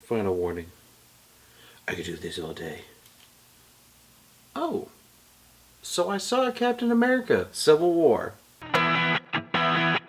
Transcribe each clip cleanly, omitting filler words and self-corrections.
Final warning. I could do this all day. Oh. So I saw Captain America, Civil War. Hi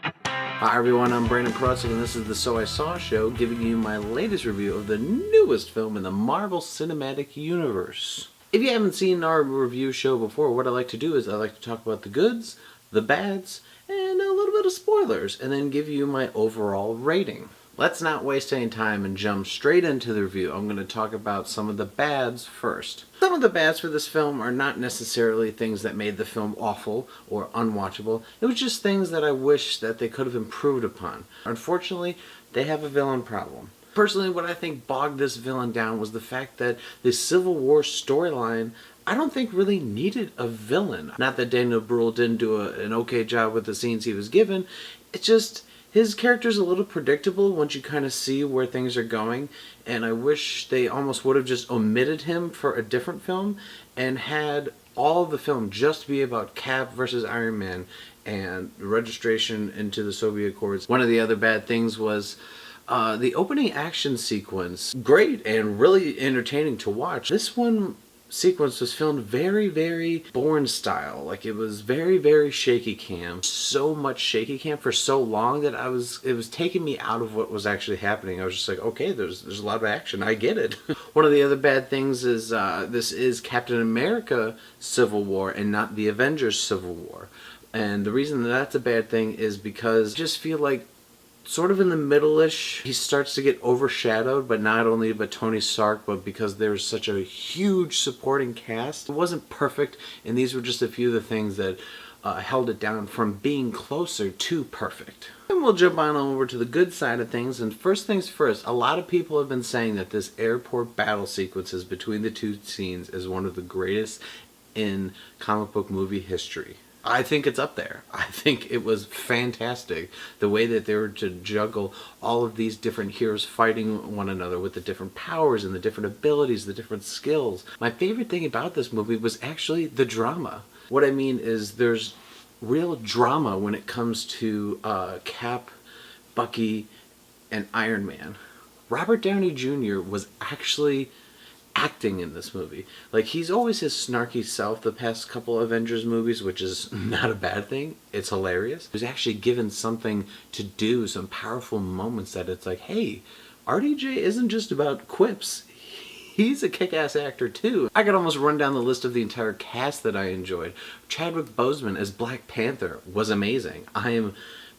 everyone, I'm Brandon Krutzik and this is the So I Saw Show, giving you my latest review of the newest film in the Marvel Cinematic Universe. If you haven't seen our review show before, what I like to do is I like to talk about the goods, the bads, and a little bit of spoilers, and then give you my overall rating. Let's not waste any time and jump straight into the review. I'm going to talk about some of the bads first. Some of the bads for this film are not necessarily things that made the film awful or unwatchable. It was just things that I wish that they could have improved upon. Unfortunately, they have a villain problem. Personally, what I think bogged this villain down was the fact that the Civil War storyline I don't think really needed a villain. Not that Daniel Bruhl didn't do an okay job with the scenes he was given. It's just his character's a little predictable once you kind of see where things are going, and I wish they almost would have just omitted him for a different film and had all of the film just be about Cap versus Iron Man and registration into the Soviet Accords. One of the other bad things was the opening action sequence. Great and really entertaining to watch. This one sequence was filmed very Bourne style. Like, it was very shaky cam. So much shaky cam for so long that it was taking me out of what was actually happening. I was just like, okay, there's a lot of action. I get it. One of the other bad things is this is Captain America Civil War and not the Avengers Civil War. And the reason that's a bad thing is because I just feel like sort of in the middle-ish, he starts to get overshadowed, but not only by Tony Stark, but because there's such a huge supporting cast. It wasn't perfect, and these were just a few of the things that held it down from being closer to perfect. And we'll jump on over to the good side of things, and first things first, a lot of people have been saying that this airport battle sequences between the two scenes is one of the greatest in comic book movie history. I think it's up there. I think it was fantastic. The way that they were to juggle all of these different heroes fighting one another with the different powers and the different abilities, the different skills. My favorite thing about this movie was actually the drama. What I mean is there's real drama when it comes to Cap, Bucky, and Iron Man. Robert Downey Jr. was actually acting in this movie. Like, he's always his snarky self the past couple Avengers movies, which is not a bad thing. It's hilarious. He was actually given something to do, some powerful moments that it's like, hey, RDJ isn't just about quips. He's a kick-ass actor too. I could almost run down the list of the entire cast that I enjoyed. Chadwick Boseman as Black Panther was amazing.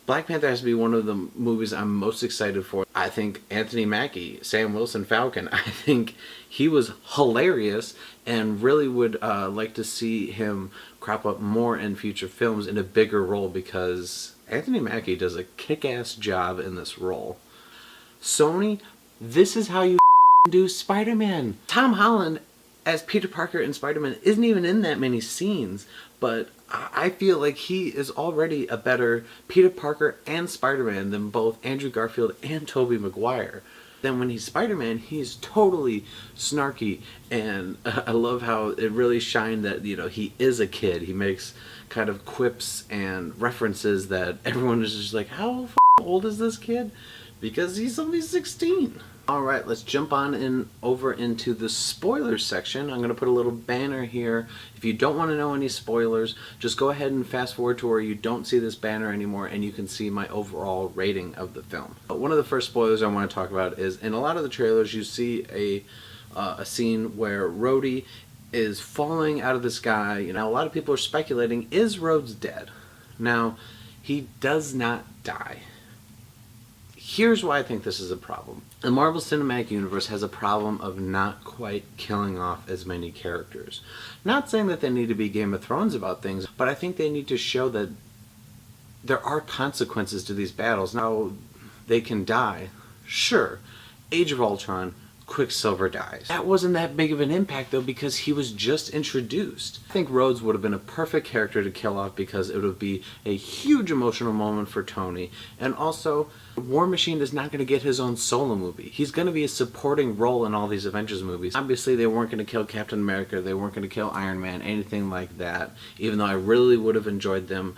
Black Panther has to be one of the movies I'm most excited for. I think Anthony Mackie, Sam Wilson Falcon, I think he was hilarious and really would like to see him crop up more in future films in a bigger role because Anthony Mackie does a kick-ass job in this role. Sony, this is how you do Spider-Man. Tom Holland as Peter Parker in Spider-Man isn't even in that many scenes, but I feel like he is already a better Peter Parker and Spider-Man than both Andrew Garfield and Tobey Maguire. Then when he's Spider-Man, he's totally snarky, and I love how it really shined that, you know, he is a kid. He makes kind of quips and references that everyone is just like, how old is this kid? Because he's only 16. Alright, let's jump on over into the spoilers section. I'm going to put a little banner here. If you don't want to know any spoilers, just go ahead and fast forward to where you don't see this banner anymore and you can see my overall rating of the film. But one of the first spoilers I want to talk about is in a lot of the trailers you see a scene where Rhodey is falling out of the sky. You know, a lot of people are speculating, is Rhodes dead? Now, he does not die. Here's why I think this is a problem. The Marvel Cinematic Universe has a problem of not quite killing off as many characters. Not saying that they need to be Game of Thrones about things, but I think they need to show that there are consequences to these battles. Now, they can die. Sure, Age of Ultron, Quicksilver dies. That wasn't that big of an impact though because he was just introduced. I think Rhodes would have been a perfect character to kill off because it would be a huge emotional moment for Tony. And also, War Machine is not going to get his own solo movie. He's going to be a supporting role in all these Avengers movies. Obviously they weren't going to kill Captain America, they weren't going to kill Iron Man, anything like that. Even though I really would have enjoyed them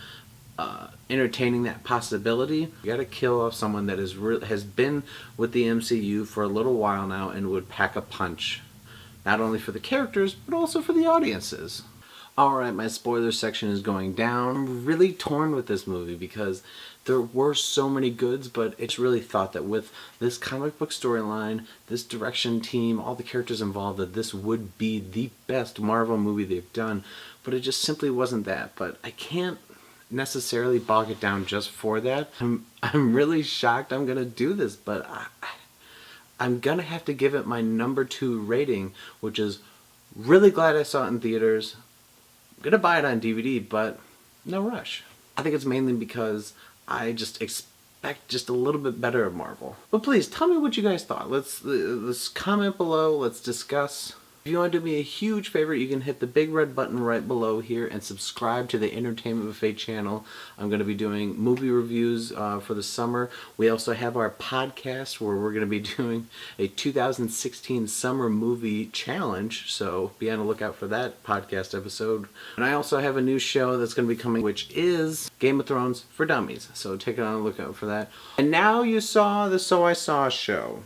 entertaining that possibility. You gotta kill off someone that has been with the MCU for a little while now and would pack a punch. Not only for the characters, but also for the audiences. Alright, my spoiler section is going down. I'm really torn with this movie because there were so many goods, but it's really thought that with this comic book storyline, this direction team, all the characters involved, that this would be the best Marvel movie they've done, but it just simply wasn't that. But I can't necessarily bog it down just for that. I'm really shocked I'm gonna do this, but I'm gonna have to give it my number 2 rating, which is really glad I saw it in theaters. I'm gonna buy it on DVD, but no rush. I think it's mainly because I just expect just a little bit better of Marvel. But please tell me what you guys thought. Let's comment below. Let's discuss. If you want to do me a huge favor, you can hit the big red button right below here and subscribe to the Entertainment Buffet channel. I'm going to be doing movie reviews for the summer. We also have our podcast where we're going to be doing a 2016 summer movie challenge, so be on the lookout for that podcast episode. And I also have a new show that's going to be coming, which is Game of Thrones for Dummies, so take it on a lookout for that. And now you saw the So I Saw show.